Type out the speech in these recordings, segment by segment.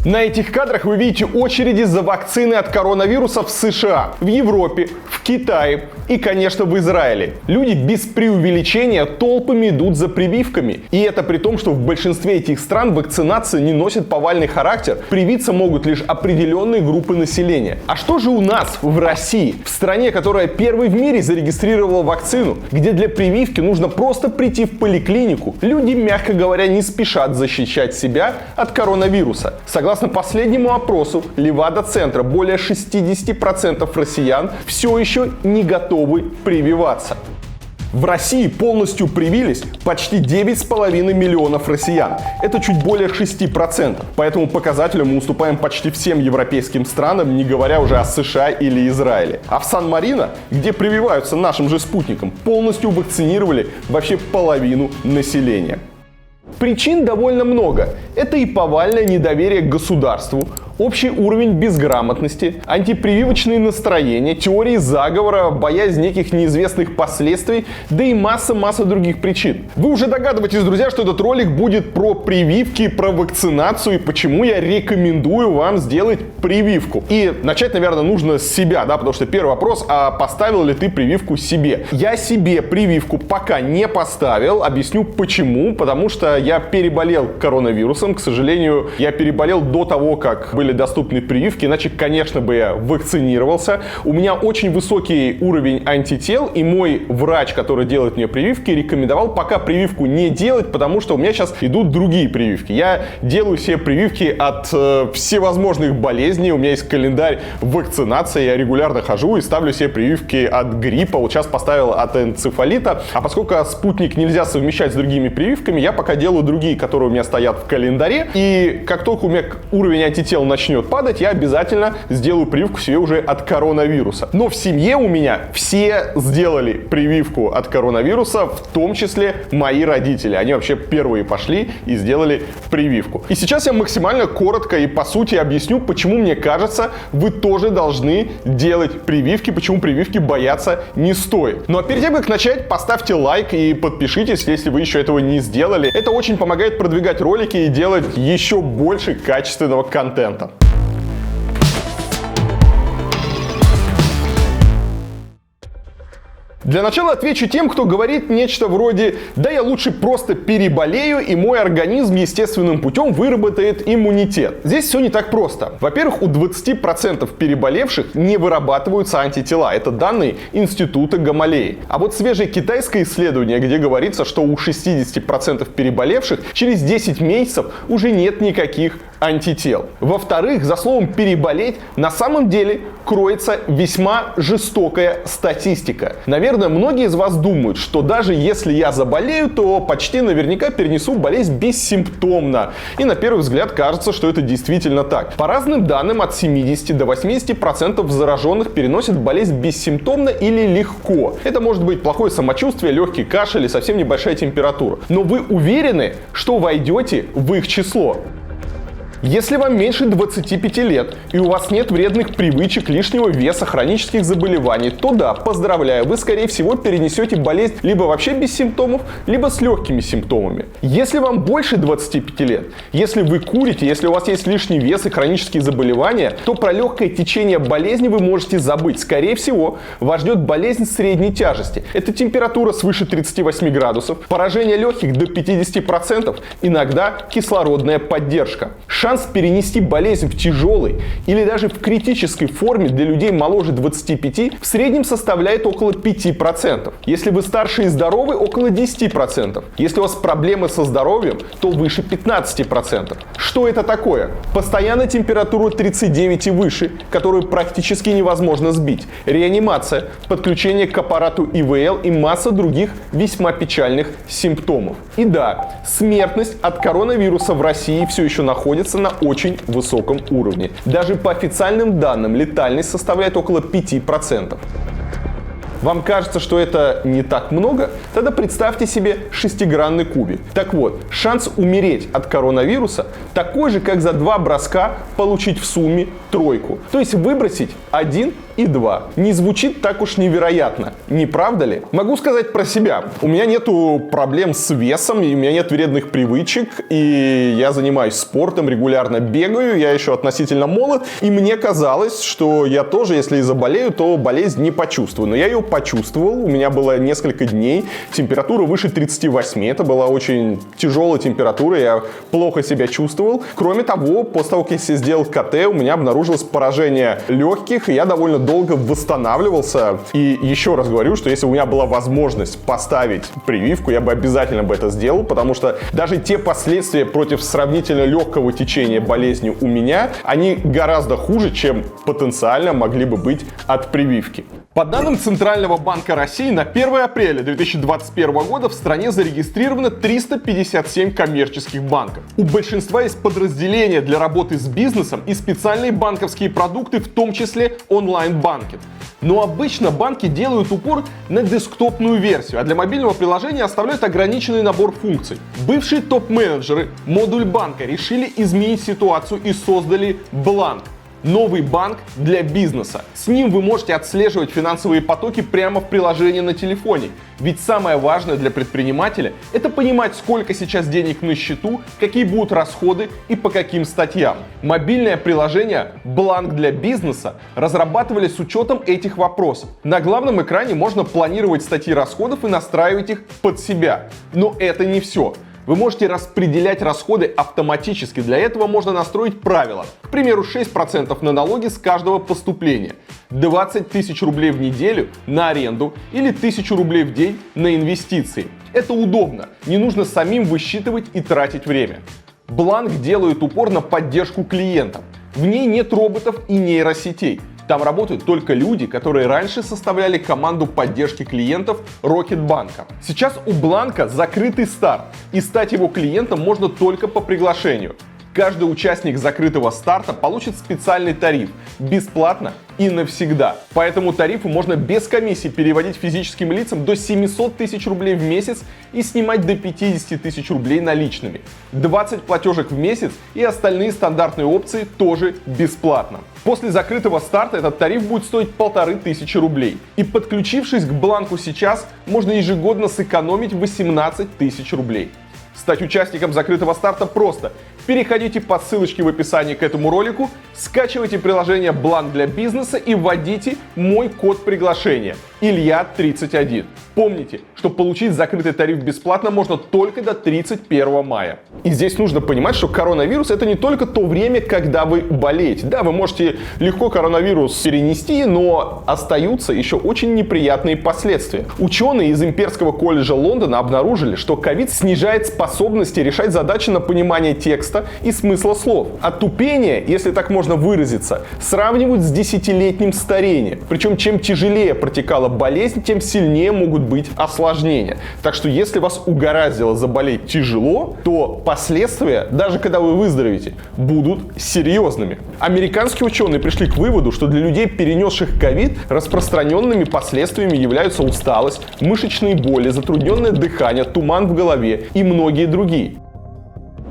На этих кадрах вы видите очереди за вакциной от коронавируса в США, в Европе, в Китае и, конечно, в Израиле. Люди без преувеличения толпами идут за прививками. И это при том, что в большинстве этих стран вакцинация не носит повальный характер. Привиться могут лишь определенные группы населения. А что же у нас в России? В стране, которая первой в мире зарегистрировала вакцину, где для прививки нужно просто прийти в поликлинику. Люди, мягко говоря, не спешат защищать себя от коронавируса. Согласно последнему опросу Левада-центра, более 60% россиян все еще не готовы прививаться. В России полностью привились почти 9,5 миллионов россиян. Это чуть более 6%. По этому показателю мы уступаем почти всем европейским странам, не говоря уже о США или Израиле. А в Сан-Марино, где прививаются нашим же спутником, полностью вакцинировали вообще половину населения. Причин довольно много. Это и повальное недоверие к государству, общий уровень безграмотности, антипрививочные настроения, теории заговора, боязнь неких неизвестных последствий, да и масса других причин. Вы уже догадываетесь, друзья, что этот ролик будет про прививки, про вакцинацию и почему я рекомендую вам сделать прививку. И начать, наверное, нужно с себя, да, потому что первый вопрос, а поставил ли ты прививку себе? Я себе прививку пока не поставил, объясню почему, потому что я переболел коронавирусом, к сожалению, я переболел до того, как были доступны прививки, иначе, конечно, бы я вакцинировался. У меня очень высокий уровень антител, и мой врач, который делает мне прививки, рекомендовал пока прививку не делать, потому что у меня сейчас идут другие прививки. Я делаю себе прививки от всевозможных болезней, у меня есть календарь вакцинации, я регулярно хожу и ставлю себе прививки от гриппа, вот сейчас поставил от энцефалита, а поскольку спутник нельзя совмещать с другими прививками, я пока делаю другие, которые у меня стоят в календаре, и как только у меня уровень антител начнет падать, я обязательно сделаю прививку себе уже от коронавируса. Но в семье у меня все сделали прививку от коронавируса, в том числе мои родители. Они вообще первые пошли и сделали прививку. И сейчас я максимально коротко и по сути объясню, почему мне кажется, вы тоже должны делать прививки, почему прививки бояться не стоит. Ну а перед тем, как начать, поставьте лайк и подпишитесь, если вы еще этого не сделали. Это очень помогает продвигать ролики и делать еще больше качественного контента. Для начала отвечу тем, кто говорит нечто вроде «да я лучше просто переболею, и мой организм естественным путем выработает иммунитет». Здесь все не так просто. Во-первых, у 20% переболевших не вырабатываются антитела. Это данные Института Гамалеи. А вот свежее китайское исследование, где говорится, что у 60% переболевших через 10 месяцев уже нет никаких антител. Во-вторых, за словом «переболеть» на самом деле кроется весьма жестокая статистика. Наверное, многие из вас думают, что даже если я заболею, то почти наверняка перенесу болезнь бессимптомно. И на первый взгляд кажется, что это действительно так. По разным данным, от 70 до 80% зараженных переносят болезнь бессимптомно или легко. Это может быть плохое самочувствие, легкий кашель и совсем небольшая температура. Но вы уверены, что войдете в их число? Если вам меньше 25 лет и у вас нет вредных привычек, лишнего веса, хронических заболеваний, то да, поздравляю, вы скорее всего перенесете болезнь либо вообще без симптомов, либо с легкими симптомами. Если вам больше 25 лет, если вы курите, если у вас есть лишний вес и хронические заболевания, то про легкое течение болезни вы можете забыть. Скорее всего, вас ждет болезнь средней тяжести. Это температура свыше 38 градусов, поражение легких до 50%, иногда кислородная поддержка. Шанс перенести болезнь в тяжелой или даже в критической форме для людей моложе 25 в среднем составляет около 5%. Если вы старше и здоровы, около 10%. Если у вас проблемы со здоровьем, то выше 15%. Что это такое? Постоянная температура 39 и выше, которую практически невозможно сбить. Реанимация, подключение к аппарату ИВЛ и масса других весьма печальных симптомов. И да, смертность от коронавируса в России все еще находится на очень высоком уровне. Даже по официальным данным летальность составляет около 5%. Вам кажется, что это не так много? Тогда представьте себе шестигранный кубик. Так вот, шанс умереть от коронавируса такой же, как за 2 броска получить в сумме тройку. То есть выбросить 1 и 2. Не звучит так уж невероятно, не правда ли? Могу сказать про себя. У меня нету проблем с весом, и у меня нет вредных привычек, и я занимаюсь спортом, регулярно бегаю, я еще относительно молод, и мне казалось, что я тоже, если и заболею, то болезнь не почувствую. Но я ее почувствовал, у меня было несколько дней, температура выше 38, это была очень тяжелая температура, я плохо себя чувствовал. Кроме того, после того, как я себе сделал КТ, у меня обнаружилось поражение легких, и я довольно долго восстанавливался. И еще раз говорю, что если у меня была возможность поставить прививку, я бы обязательно бы это сделал, потому что даже те последствия против сравнительно легкого течения болезни у меня, они гораздо хуже, чем потенциально могли бы быть от прививки. По данным Центрального банка России, на 1 апреля 2021 года в стране зарегистрировано 357 коммерческих банков. У большинства есть подразделения для работы с бизнесом и специальные банковские продукты, в том числе онлайн-банкинг. Но обычно банки делают упор на десктопную версию, а для мобильного приложения оставляют ограниченный набор функций. Бывшие топ-менеджеры модуль банка решили изменить ситуацию и создали Бланк. Новый банк для бизнеса. С ним вы можете отслеживать финансовые потоки прямо в приложении на телефоне. Ведь самое важное для предпринимателя – это понимать, сколько сейчас денег на счету, какие будут расходы и по каким статьям. Мобильное приложение «Бланк для бизнеса» разрабатывали с учетом этих вопросов. На главном экране можно планировать статьи расходов и настраивать их под себя. Но это не все. Вы можете распределять расходы автоматически. Для этого можно настроить правила. К примеру, 6% на налоги с каждого поступления, 20 тысяч рублей в неделю на аренду или 1000 рублей в день на инвестиции. Это удобно, не нужно самим высчитывать и тратить время. Бланк делает упор на поддержку клиентов. В ней нет роботов и нейросетей. Там работают только люди, которые раньше составляли команду поддержки клиентов Рокетбанка. Сейчас у Бланка закрытый старт, и стать его клиентом можно только по приглашению. Каждый участник закрытого старта получит специальный тариф, бесплатно и навсегда. По этому тарифу можно без комиссии переводить физическим лицам до 700 тысяч рублей в месяц и снимать до 50 тысяч рублей наличными. 20 платежек в месяц и остальные стандартные опции тоже бесплатно. После закрытого старта этот тариф будет стоить 1500 рублей. И подключившись к Бланку сейчас, можно ежегодно сэкономить 18 тысяч рублей. Стать участником закрытого старта просто. Переходите по ссылочке в описании к этому ролику, скачивайте приложение Бланк для бизнеса и вводите мой код приглашения Илья31. Помните, что получить закрытый тариф бесплатно можно только до 31 мая. И здесь нужно понимать, что коронавирус — это не только то время, когда вы болеете. Да, вы можете легко коронавирус перенести, но остаются еще очень неприятные последствия. Ученые из Имперского колледжа Лондона обнаружили, что ковид снижает способности решать задачи на понимание текста и смысла слов. А тупение, если так можно выразиться, сравнивают с 10-летним старением. Причем чем тяжелее протекала болезнь, тем сильнее могут быть осложнения. Так что если вас угораздило заболеть тяжело, то последствия, даже когда вы выздоровеете, будут серьезными. Американские ученые пришли к выводу, что для людей, перенесших ковид, распространенными последствиями являются усталость, мышечные боли, затрудненное дыхание, туман в голове и многие другие.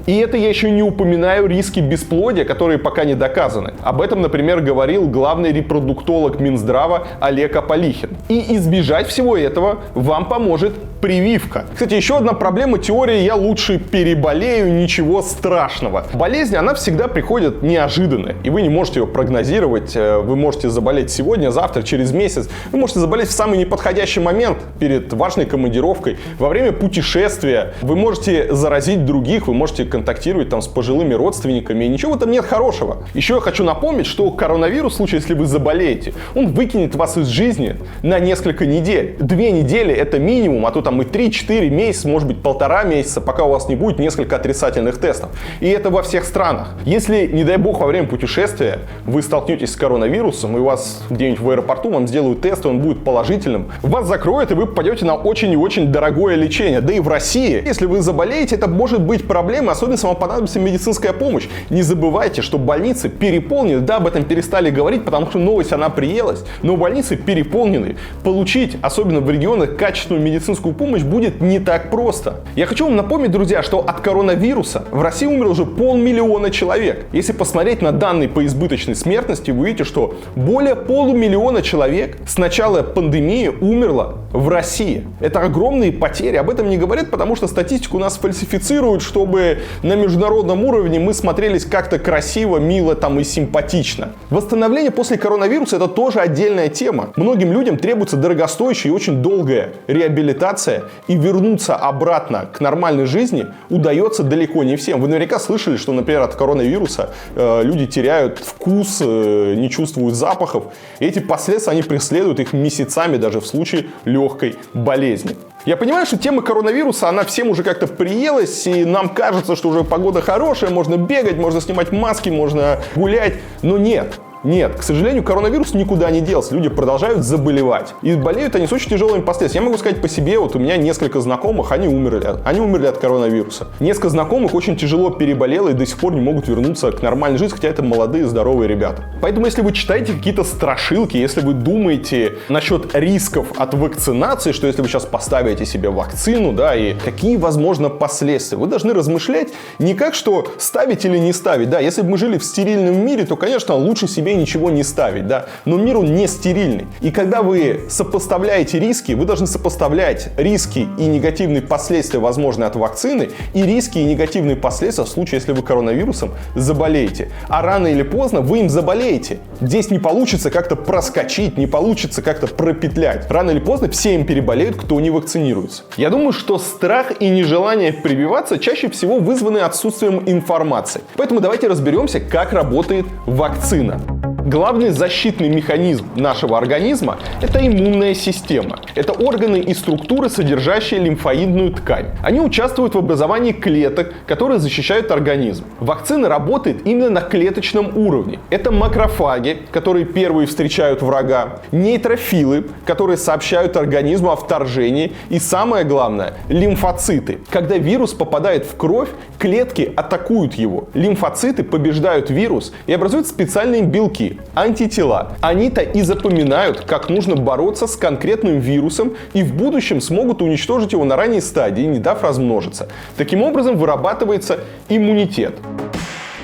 И это я еще не упоминаю риски бесплодия, которые пока не доказаны. Об этом, например, говорил главный репродуктолог Минздрава Олег Аполихин. И избежать всего этого вам поможет прививка. Кстати, еще одна проблема теории: я лучше переболею, ничего страшного. Болезнь, она всегда приходит неожиданно, и вы не можете ее прогнозировать. Вы можете заболеть сегодня, завтра, через месяц. Вы можете заболеть в самый неподходящий момент, перед важной командировкой, во время путешествия. Вы можете заразить других, вы можете контактировать там с пожилыми родственниками, и ничего в этом нет хорошего. Еще я хочу напомнить, что коронавирус, в случае, если вы заболеете, он выкинет вас из жизни на несколько недель. 2 недели — это минимум, а то там и 3-4 месяца, может быть 1,5 месяца, пока у вас не будет несколько отрицательных тестов. И это во всех странах. Если, не дай бог, во время путешествия вы столкнетесь с коронавирусом, и у вас где-нибудь в аэропорту вам сделают тест, и он будет положительным, вас закроют, и вы попадете на очень и очень дорогое лечение. Да и в России, если вы заболеете, это может быть проблема, особенности вам понадобится медицинская помощь. Не забывайте, что больницы переполнены. Да, об этом перестали говорить, потому что новость, она приелась. Но больницы переполнены. Получить, особенно в регионах, качественную медицинскую помощь будет не так просто. Я хочу вам напомнить, друзья, что от коронавируса в России умерло уже 500 000 человек. Если посмотреть на данные по избыточной смертности, вы увидите, что более 500 000 человек с начала пандемии умерло в России. Это огромные потери. Об этом не говорят, потому что статистику у нас фальсифицируют, чтобы на международном уровне мы смотрелись как-то красиво, мило там и симпатично. Восстановление после коронавируса — это тоже отдельная тема. Многим людям требуется дорогостоящая и очень долгая реабилитация, и вернуться обратно к нормальной жизни удается далеко не всем. Вы наверняка слышали, что, например, от коронавируса люди теряют вкус, не чувствуют запахов. И эти последствия, они преследуют их месяцами, даже в случае легкой болезни. Я понимаю, что тема коронавируса, она всем уже как-то приелась, и нам кажется, что уже погода хорошая, можно бегать, можно снимать маски, можно гулять, но нет. Нет, к сожалению, коронавирус никуда не делся. Люди продолжают заболевать. И болеют они с очень тяжелыми последствиями. Я могу сказать по себе, вот у меня несколько знакомых, они умерли от коронавируса. Несколько знакомых очень тяжело переболело и до сих пор не могут вернуться к нормальной жизни, хотя это молодые, здоровые ребята. Поэтому, если вы читаете какие-то страшилки, если вы думаете насчет рисков от вакцинации, что если вы сейчас поставите себе вакцину, да, и какие, возможно, последствия, вы должны размышлять не как, что ставить или не ставить. Да, если бы мы жили в стерильном мире, то, конечно, лучше себе ничего не ставить, да, но мир он не стерильный. И когда вы сопоставляете риски, вы должны сопоставлять риски и негативные последствия, возможные от вакцины, и риски и негативные последствия в случае, если вы коронавирусом заболеете. А рано или поздно вы им заболеете. Здесь не получится как-то проскочить, не получится как-то пропетлять. Рано или поздно все им переболеют, кто не вакцинируется. Я думаю, что страх и нежелание прививаться чаще всего вызваны отсутствием информации. Поэтому давайте разберемся, как работает вакцина. Главный защитный механизм нашего организма – это иммунная система. Это органы и структуры, содержащие лимфоидную ткань. Они участвуют в образовании клеток, которые защищают организм. Вакцина работает именно на клеточном уровне. Это макрофаги, которые первые встречают врага, нейтрофилы, которые сообщают организму о вторжении, и самое главное – лимфоциты. Когда вирус попадает в кровь, клетки атакуют его. Лимфоциты побеждают вирус и образуют специальные белки – антитела. Они-то и запоминают, как нужно бороться с конкретным вирусом, и в будущем смогут уничтожить его на ранней стадии, не дав размножиться. Таким образом вырабатывается иммунитет.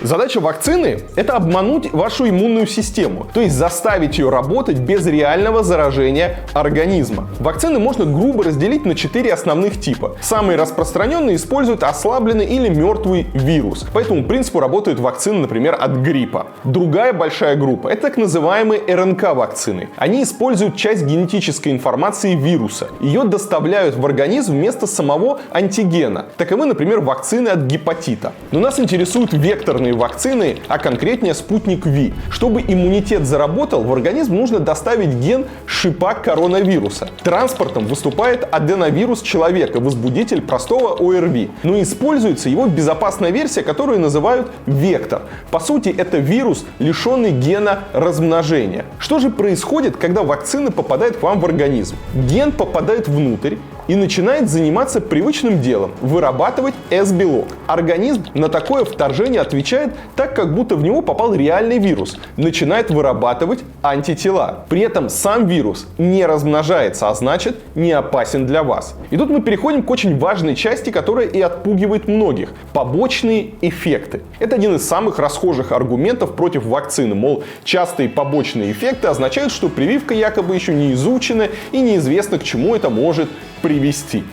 Задача вакцины – это обмануть вашу иммунную систему, то есть заставить ее работать без реального заражения организма. Вакцины можно грубо разделить на 4 основных типа. Самые распространенные используют ослабленный или мертвый вирус. По этому принципу работают вакцины, например, от гриппа. Другая большая группа – это так называемые РНК-вакцины. Они используют часть генетической информации вируса. Ее доставляют в организм вместо самого антигена. Таковы, например, вакцины от гепатита. Но нас интересуют векторные вакцины, а конкретнее спутник Ви. Чтобы иммунитет заработал, в организм нужно доставить ген шипа коронавируса. Транспортом выступает аденовирус человека, возбудитель простого ОРВИ. Но используется его безопасная версия, которую называют вектор. По сути, это вирус, лишенный гена размножения. Что же происходит, когда вакцина попадает к вам в организм? Ген попадает внутрь и начинает заниматься привычным делом – вырабатывать S-белок. Организм на такое вторжение отвечает так, как будто в него попал реальный вирус. Начинает вырабатывать антитела. При этом сам вирус не размножается, а значит не опасен для вас. И тут мы переходим к очень важной части, которая и отпугивает многих – побочные эффекты. Это один из самых расхожих аргументов против вакцины. Мол, частые побочные эффекты означают, что прививка якобы еще не изучена и неизвестно, к чему это может привести.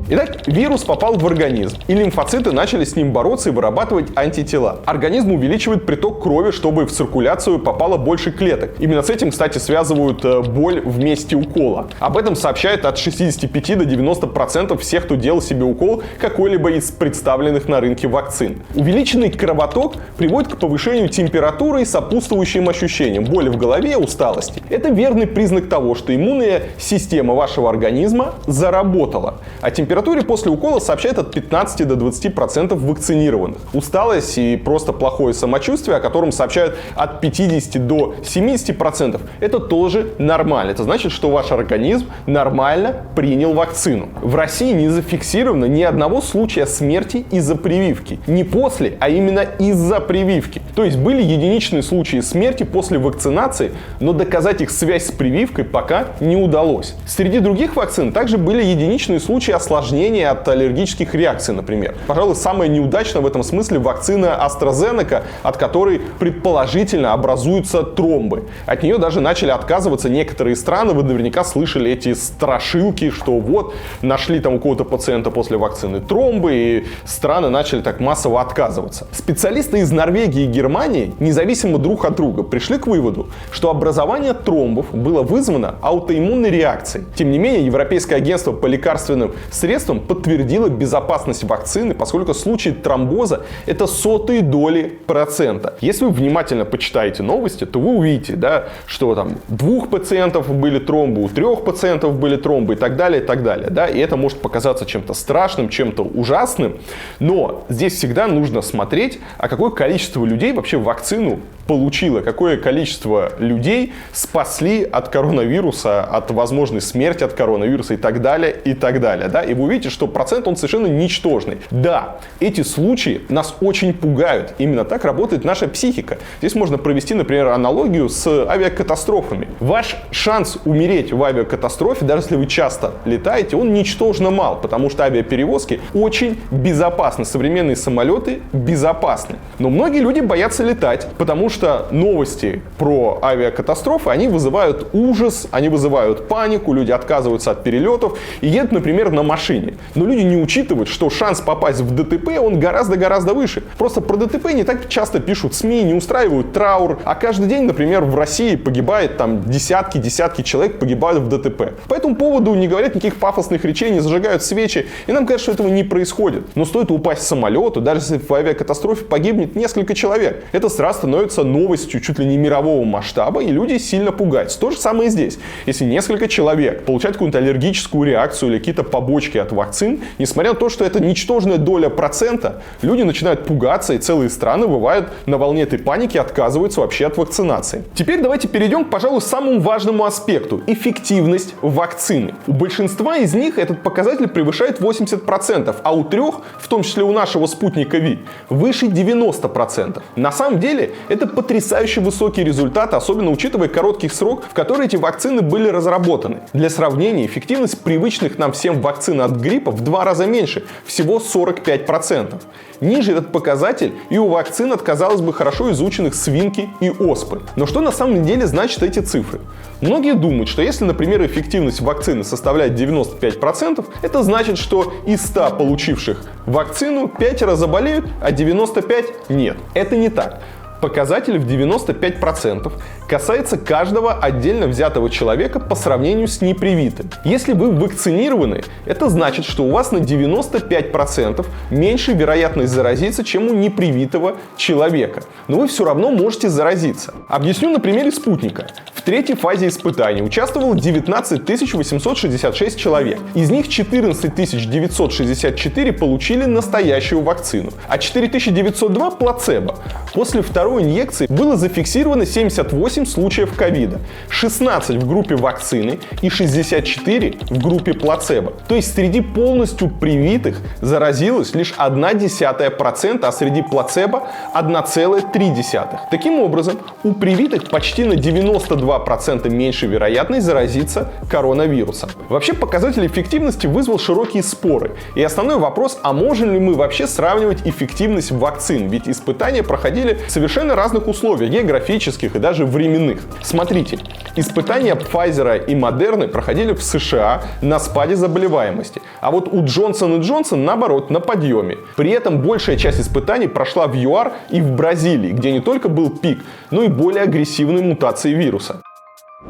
Итак, вирус попал в организм, и лимфоциты начали с ним бороться и вырабатывать антитела. Организм увеличивает приток крови, чтобы в циркуляцию попало больше клеток. Именно с этим, кстати, связывают боль в месте укола. Об этом сообщают от 65 до 90% всех, кто делал себе укол какой-либо из представленных на рынке вакцин. Увеличенный кровоток приводит к повышению температуры и сопутствующим ощущениям боли в голове, усталости. Это верный признак того, что иммунная система вашего организма заработала, а температура температуре после укола сообщает от 15 до 20% вакцинированных. Усталость и просто плохое самочувствие, о котором сообщают от 50 до 70%, это тоже нормально. Это значит, что ваш организм нормально принял вакцину. В России не зафиксировано ни одного случая смерти из-за прививки. Не после, а именно из-за прививки. То есть были единичные случаи смерти после вакцинации, но доказать их связь с прививкой пока не удалось. Среди других вакцин также были единичные случаи осложнения от аллергических реакций, например. Пожалуй, самая неудачная в этом смысле вакцина AstraZeneca, от которой предположительно образуются тромбы. От нее даже начали отказываться некоторые страны. Вы наверняка слышали эти страшилки, что вот нашли там у кого-то пациента после вакцины тромбы, и страны начали так массово отказываться. Специалисты из Норвегии и Германии, независимо друг от друга, пришли к выводу, что образование тромбов было вызвано аутоиммунной реакцией. Тем не менее, Европейское агентство по лекарственным средствам подтвердило безопасность вакцины, поскольку случаи тромбоза — это 0,01 доли процента. Если вы внимательно почитаете новости, то вы увидите, да, что там 2 пациентов были тромбы, у 3 пациентов были тромбы и так далее, и так далее. Да? И это может показаться чем-то страшным, чем-то ужасным, но здесь всегда нужно смотреть, а какое количество людей вообще вакцину получило, какое количество людей спасли от коронавируса, от возможной смерти от коронавируса и так далее, и так далее. Да? И вы увидите, что процент он совершенно ничтожный. Да, эти случаи нас очень пугают. Именно так работает наша психика. Здесь можно провести, например, аналогию с авиакатастрофами. Ваш шанс умереть в авиакатастрофе, даже если вы часто летаете, он ничтожно мал, потому что авиаперевозки очень безопасны. Современные самолеты безопасны. Но многие люди боятся летать, потому что новости про авиакатастрофы, они вызывают ужас, они вызывают панику, люди отказываются от перелетов и едут, например, на машине. Но люди не учитывают, что шанс попасть в ДТП, он гораздо-гораздо выше. Просто про ДТП не так часто пишут СМИ, не устраивают траур, а каждый день, например, в России погибает там десятки человек погибают в ДТП. По этому поводу не говорят никаких пафосных речей, не зажигают свечи, и нам кажется, что этого не происходит. Но стоит упасть с самолета, даже если в авиакатастрофе погибнет несколько человек, это сразу становится новостью чуть ли не мирового масштаба, и люди сильно пугаются. То же самое и здесь. Если несколько человек получают какую-то аллергическую реакцию или какие-то побочки от вакцин, несмотря на то, что это ничтожная доля процента, люди начинают пугаться, и целые страны бывают на волне этой паники, отказываются вообще от вакцинации. Теперь давайте перейдем к, пожалуй, самому важному аспекту – эффективность вакцины. У большинства из них этот показатель превышает 80%, а у 3, в том числе у нашего спутника Ви, выше 90%. На самом деле это потрясающе высокий результат, особенно учитывая короткий срок, в который эти вакцины были разработаны. Для сравнения, эффективность привычных нам всем вакцин от гриппа в 2 раза меньше, всего 45%. Ниже этот показатель и у вакцин от, казалось бы, хорошо изученных свинки и оспы. Но что на самом деле значат эти цифры? Многие думают, что если, например, эффективность вакцины составляет 95%, это значит, что из 100 получивших вакцину 5 заболеют, а 95 нет. Это не так. Показатель в 95% касается каждого отдельно взятого человека по сравнению с непривитым. Если вы вакцинированы, это значит, что у вас на 95% меньше вероятность заразиться, чем у непривитого человека. Но вы все равно можете заразиться. Объясню на примере спутника. В 3-й фазе испытаний участвовало 19 866 человек. Из них 14 964 получили настоящую вакцину, а 4902 плацебо. После второй инъекции было зафиксировано 78 случаев ковида, 16 в группе вакцины и 64 в группе плацебо. То есть среди полностью привитых заразилось лишь 0,1%, а среди плацебо 1,3%. Таким образом, у привитых почти на 92% меньше вероятность заразиться коронавирусом. Вообще показатель эффективности вызвал широкие споры. И основной вопрос, а можем ли мы вообще сравнивать эффективность вакцин? Ведь испытания проходили в совершенно разных условиях, географических и даже временных. Смотрите, испытания Pfizer и Moderna проходили в США на спаде заболеваемости, а вот у Johnson & Johnson наоборот на подъеме. При этом большая часть испытаний прошла в ЮАР и в Бразилии, где не только был пик, но и более агрессивные мутации вируса.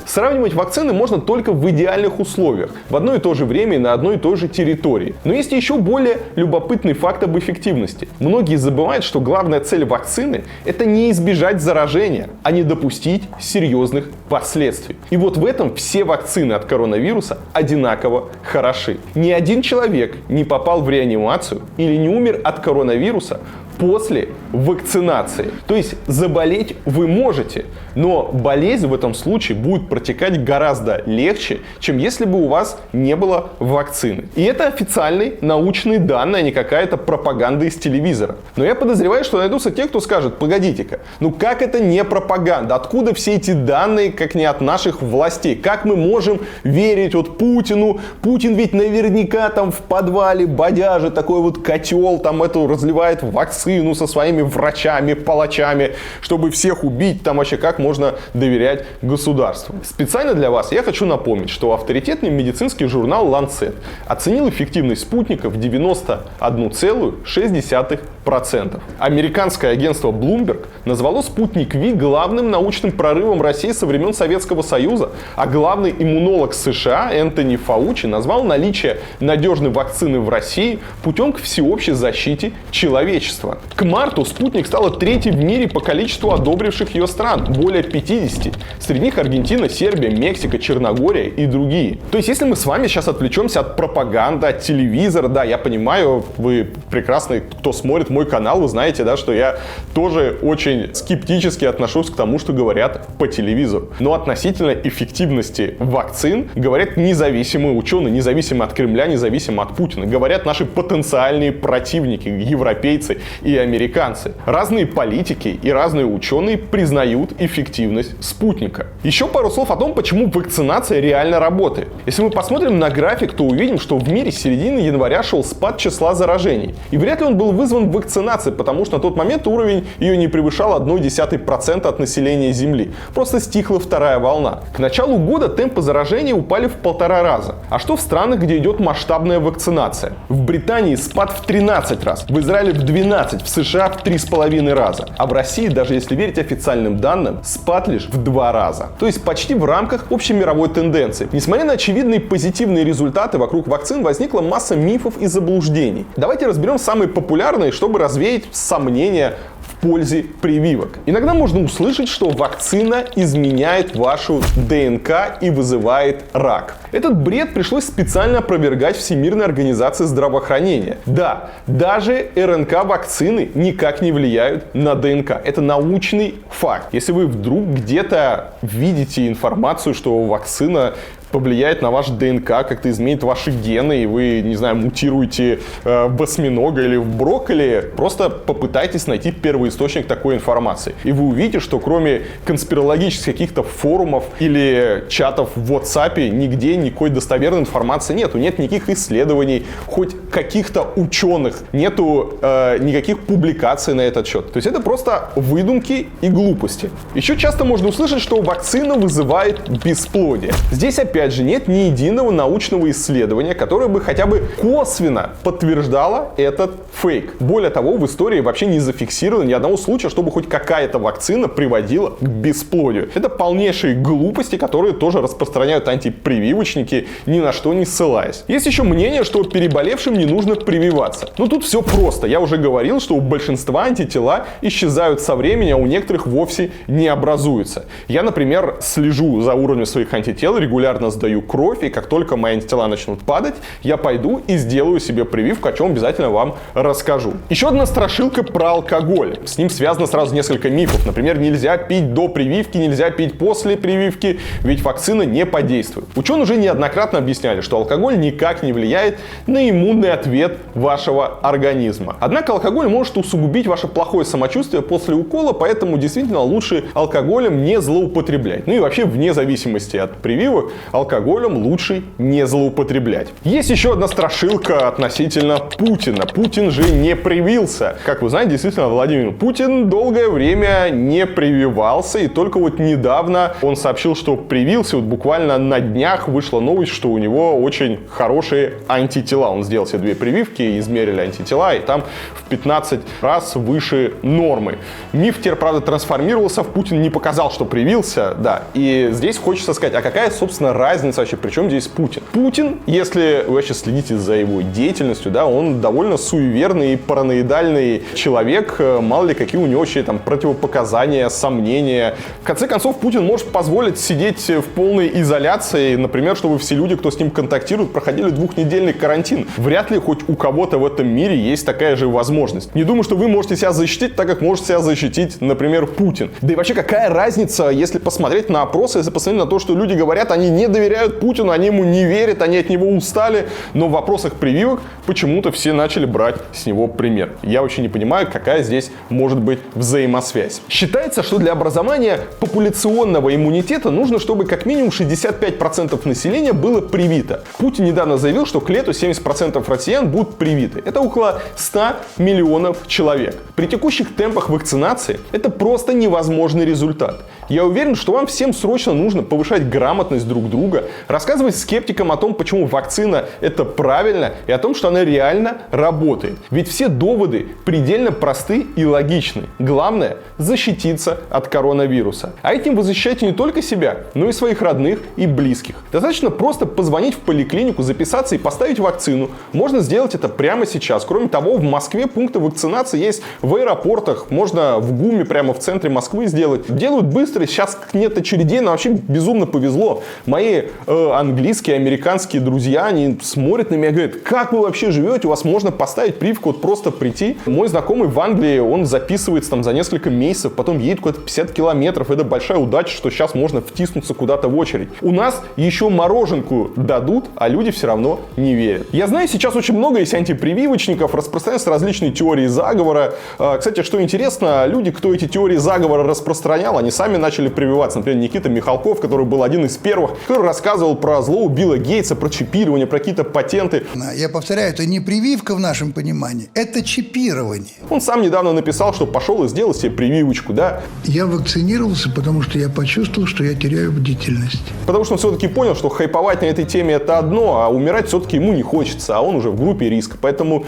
Сравнивать вакцины можно только в идеальных условиях, в одно и то же время и на одной и той же территории. Но есть еще более любопытный факт об эффективности. Многие забывают, что главная цель вакцины – это не избежать заражения, а не допустить серьезных последствий. И вот в этом все вакцины от коронавируса одинаково хороши. Ни один человек не попал в реанимацию или не умер от коронавируса после вакцинации. То есть заболеть вы можете, но болезнь в этом случае будет протекать гораздо легче, чем если бы у вас не было вакцины. И это официальные научные данные, а не какая-то пропаганда из телевизора. Но я подозреваю, что найдутся те, кто скажет: погодите-ка, ну как это не пропаганда? Откуда все эти данные, как не от наших властей? Как мы можем верить вот Путину? Путин ведь наверняка там в подвале бодяжит такой вот котел, там эту разливает вакцину со своими врачами, палачами, чтобы всех убить. Там вообще как можно доверять государству? Специально для вас я хочу напомнить, что авторитетный медицинский журнал Lancet оценил эффективность спутника в 91,6%. Американское агентство Bloomberg назвало спутник Ви главным научным прорывом России со времен Советского Союза, а главный иммунолог США Энтони Фаучи назвал наличие надежной вакцины в России путем к всеобщей защите человечества. К марту спутник стала третьей в мире по количеству одобривших ее стран, более 50. Среди них Аргентина, Сербия, Мексика, Черногория и другие. То есть, если мы с вами сейчас отвлечемся от пропаганды, от телевизора, да, я понимаю, вы прекрасный, кто смотрит мой канал, вы знаете, да, что я тоже очень скептически отношусь к тому, что говорят по телевизору. Но относительно эффективности вакцин говорят независимые ученые, независимо от Кремля, независимо от Путина. Говорят наши потенциальные противники, европейцы и американцы. Разные политики и разные ученые признают эффективность спутника. Еще пару слов о том, почему вакцинация реально работает. Если мы посмотрим на график, то увидим, что в мире с середины января шел спад числа заражений. И вряд ли он был вызван вакцинацией, потому что на тот момент уровень ее не превышал 0,1% от населения Земли. Просто стихла вторая волна. К началу года темпы заражения упали в 1,5 раза. А что в странах, где идет масштабная вакцинация? В Британии спад в 13 раз, в Израиле в 12, в США в 3,5 раза. А в России, даже если верить официальным данным, спад лишь в 2 раза. То есть почти в рамках общемировой тенденции. Несмотря на очевидные позитивные результаты, вокруг вакцин возникла масса мифов и заблуждений. Давайте разберем самые популярные, чтобы развеять сомнения в пользе прививок. Иногда можно услышать, что вакцина изменяет вашу ДНК и вызывает рак. Этот бред пришлось специально опровергать Всемирной организации здравоохранения. Да, даже РНК-вакцины никак не влияют на ДНК. Это научный факт. Если вы вдруг где-то видите информацию, что вакцина повлияет на ваш ДНК, как-то изменит ваши гены, и вы, не знаю, мутируете в осьминога или в брокколи, просто попытайтесь найти первый источник такой информации. И вы увидите, что кроме конспирологических каких-то форумов или чатов в WhatsApp нигде никакой достоверной информации нету. Нет никаких исследований, хоть каких-то ученых, нету никаких публикаций на этот счет. То есть это просто выдумки и глупости. Еще часто можно услышать, что вакцина вызывает бесплодие. Здесь опять же нет ни единого научного исследования, которое бы хотя бы косвенно подтверждало этот фейк. Более того, в истории вообще не зафиксировано ни одного случая, чтобы хоть какая-то вакцина приводила к бесплодию. Это полнейшие глупости, которые тоже распространяют антипрививочники, ни на что не ссылаясь. Есть еще мнение, что переболевшим не нужно прививаться. Но тут все просто. Я уже говорил, что у большинства антитела исчезают со временем, а у некоторых вовсе не образуются. Я, например, слежу за уровнем своих антител, регулярно сдаю кровь, и как только мои антитела начнут падать, я пойду и сделаю себе прививку, о чем обязательно вам расскажу. Еще одна страшилка про алкоголь. С ним связано сразу несколько мифов. Например, нельзя пить до прививки, нельзя пить после прививки, ведь вакцина не подействует. Ученые уже неоднократно объясняли, что алкоголь никак не влияет на иммунный ответ вашего организма. Однако алкоголь может усугубить ваше плохое самочувствие после укола, поэтому действительно лучше алкоголем не злоупотреблять. Ну и вообще, вне зависимости от прививок, алкоголем лучше не злоупотреблять. Есть еще одна страшилка относительно Путина. Путин же не привился. Как вы знаете, действительно, Владимир Путин долгое время не прививался, и только вот недавно он сообщил, что привился. Вот буквально на днях вышла новость, что у него очень хорошие антитела. Он сделал себе 2 прививки, измерили антитела, и там в 15 раз выше нормы. Миф теперь, правда, трансформировался, Путин не показал, что привился, да. И здесь хочется сказать, а какая, собственно, разница вообще, при чем здесь Путин? Путин, если вы вообще следите за его деятельностью, да, он довольно суеверный и параноидальный человек, мало ли какие у него вообще там противопоказания, сомнения. В конце концов, Путин может позволить сидеть в полной изоляции, например, чтобы все люди, кто с ним контактирует, проходили 2-недельный карантин. Вряд ли хоть у кого-то в этом мире есть такая же возможность. Не думаю, что вы можете себя защитить так, как может себя защитить, например, Путин. Да и вообще, какая разница, если посмотреть на опросы, если посмотреть на то, что люди говорят, они не доверяют Путину, они ему не верят, они от него устали, но в вопросах прививок почему-то все начали брать с него пример. Я вообще не понимаю, какая здесь может быть взаимосвязь. Считается, что для образования популяционного иммунитета нужно, чтобы как минимум 65% населения было привито. Путин недавно заявил, что к лету 70% россиян будут привиты. Это около 100 миллионов человек. При текущих темпах вакцинации это просто невозможный результат. Я уверен, что вам всем срочно нужно повышать грамотность друг друга, рассказывать скептикам о том, почему вакцина это правильно, и о том, что она реально работает. Ведь все доводы предельно просты и логичны. Главное – защититься от коронавируса. А этим вы защищаете не только себя, но и своих родных и близких. Достаточно просто позвонить в поликлинику, записаться и поставить вакцину. Можно сделать это прямо сейчас. Кроме того, в Москве пункты вакцинации есть в аэропортах, можно в ГУМе прямо в центре Москвы сделать. Делают быстро, сейчас нет очередей, но вообще безумно повезло. Мои английские, американские друзья, они смотрят на меня и говорят, как вы вообще живете, у вас можно поставить прививку, вот просто прийти. Мой знакомый в Англии, он записывается там за несколько месяцев, потом едет куда-то 50 километров. Это большая удача, что сейчас можно втиснуться куда-то в очередь. У нас еще мороженку дадут, а люди все равно не верят. Я знаю, сейчас очень много есть антипрививочников, распространяются различные теории заговора. Кстати, что интересно, люди, кто эти теории заговора распространял, они сами начали прививаться. Например, Никита Михалков, который был один из первых, который рассказывал про зло у Билла Гейтса, про чипирование, про какие-то патенты. Я повторяю, это не прививка в нашем понимании, это чипирование. Он сам недавно написал, что пошел и сделал себе прививочку, да. Я вакцинировался, потому что я почувствовал, что я теряю бдительность. Потому что он все-таки понял, что хайповать на этой теме это одно, а умирать все-таки ему не хочется, а он уже в группе риска. Поэтому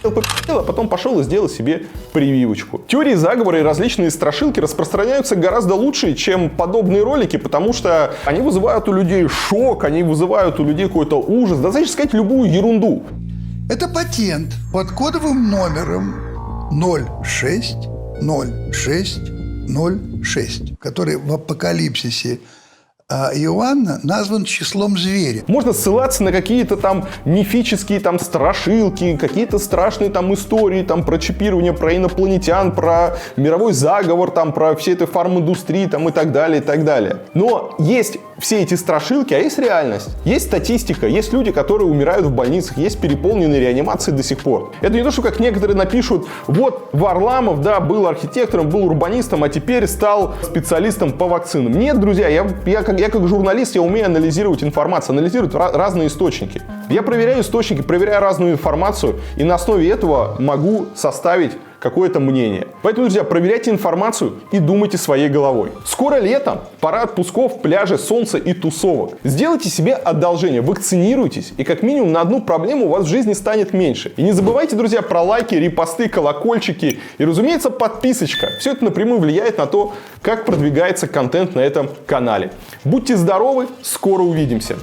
а потом пошел и сделал себе прививочку. Теории заговора и различные страшилки распространяются гораздо лучше, чем подобные ролики, потому что они вызывают у людей шок, они вызывают у людей какой-то ужас, да, значит сказать любую ерунду. Это патент под кодовым номером 060606, который в апокалипсисе Иоанна назван числом зверя. Можно ссылаться на какие-то там мифические там страшилки, какие-то страшные там истории там про чипирование, про инопланетян, про мировой заговор, там про все этой фарм-индустрии там и так далее, и так далее. Но есть все эти страшилки, а есть реальность. Есть статистика, есть люди, которые умирают в больницах, есть переполненные реанимации до сих пор. Это не то, что как некоторые напишут, вот Варламов, да, был архитектором, был урбанистом, а теперь стал специалистом по вакцинам. Нет, друзья, я как журналист, я умею анализировать информацию, анализировать разные источники. Я проверяю источники, проверяю разную информацию, и на основе этого могу составить какое-то мнение. Поэтому, друзья, проверяйте информацию и думайте своей головой. Скоро лето, пора отпусков, пляжи, солнца и тусовок. Сделайте себе одолжение, вакцинируйтесь, и как минимум на одну проблему у вас в жизни станет меньше. И не забывайте, друзья, про лайки, репосты, колокольчики и, разумеется, подписочка. Все это напрямую влияет на то, как продвигается контент на этом канале. Будьте здоровы, скоро увидимся.